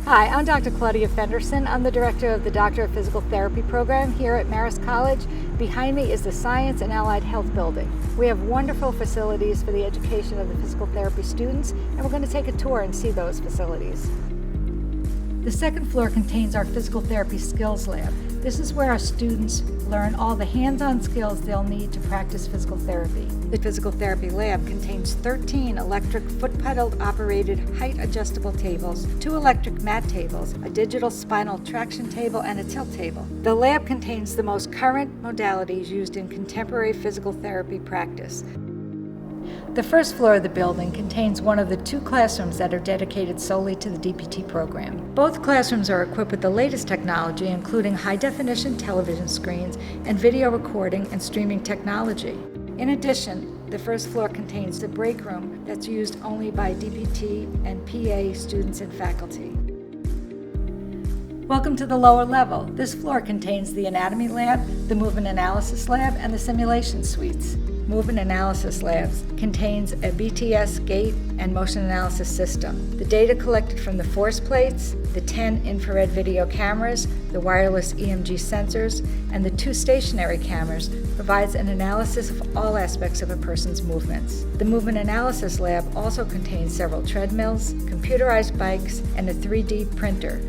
Hi, I'm Dr. Claudia Fenderson. I'm the director of the Doctor of Physical Therapy program here at Marist College. Behind me is the Science and Allied Health building. We have wonderful facilities for the education of the physical therapy students, and we're going to take a tour and see those facilities. The second floor contains our Physical Therapy Skills Lab. This is where our students learn all the hands-on skills they'll need to practice physical therapy. The Physical Therapy Lab contains 13 electric foot-pedal operated height-adjustable tables, 2 electric mat tables, a digital spinal traction table, and a tilt table. The lab contains the most current modalities used in contemporary physical therapy practice. The first floor of the building contains one of the 2 classrooms that are dedicated solely to the DPT program. Both classrooms are equipped with the latest technology, including high-definition television screens and video recording and streaming technology. In addition, the first floor contains the break room that's used only by DPT and PA students and faculty. Welcome to the lower level. This floor contains the Anatomy Lab, the Movement Analysis Lab, and the Simulation Suites. Movement Analysis Labs contains a BTS gait and motion analysis system. The data collected from the force plates, the 10 infrared video cameras, the wireless EMG sensors, and the 2 stationary cameras provides an analysis of all aspects of a person's movements. The Movement Analysis Lab also contains several treadmills, computerized bikes, and a 3D printer.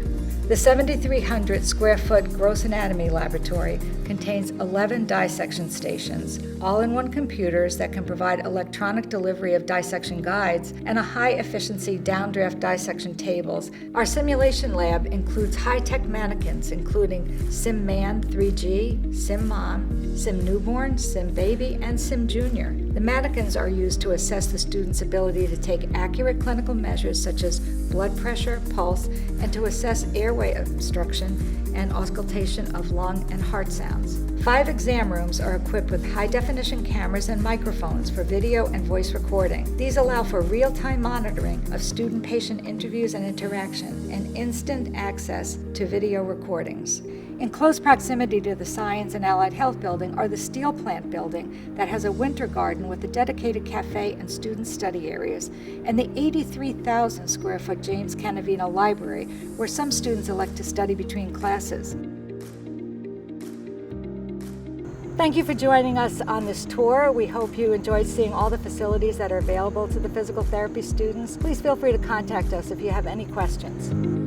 The 7,300 square foot gross anatomy laboratory contains 11 dissection stations, all-in-one computers that can provide electronic delivery of dissection guides, and a high-efficiency downdraft dissection tables. Our simulation lab includes high-tech mannequins, including SimMan 3G, SimMom, SimNewborn, SimBaby, and SimJunior. The mannequins are used to assess the student's ability to take accurate clinical measures such as blood pressure, pulse, and to assess airway obstruction and auscultation of lung and heart sounds. 5 exam rooms are equipped with high-definition cameras and microphones for video and voice recording. These allow for real-time monitoring of student-patient interviews and interaction, and instant access to video recordings. In close proximity to the Science and Allied Health building are the Steel Plant building that has a winter garden with a dedicated cafe and student study areas, and the 83,000 square foot James Cannavino Library, where some students elect to study between classes. Thank you for joining us on this tour. We hope you enjoyed seeing all the facilities that are available to the physical therapy students. Please feel free to contact us if you have any questions.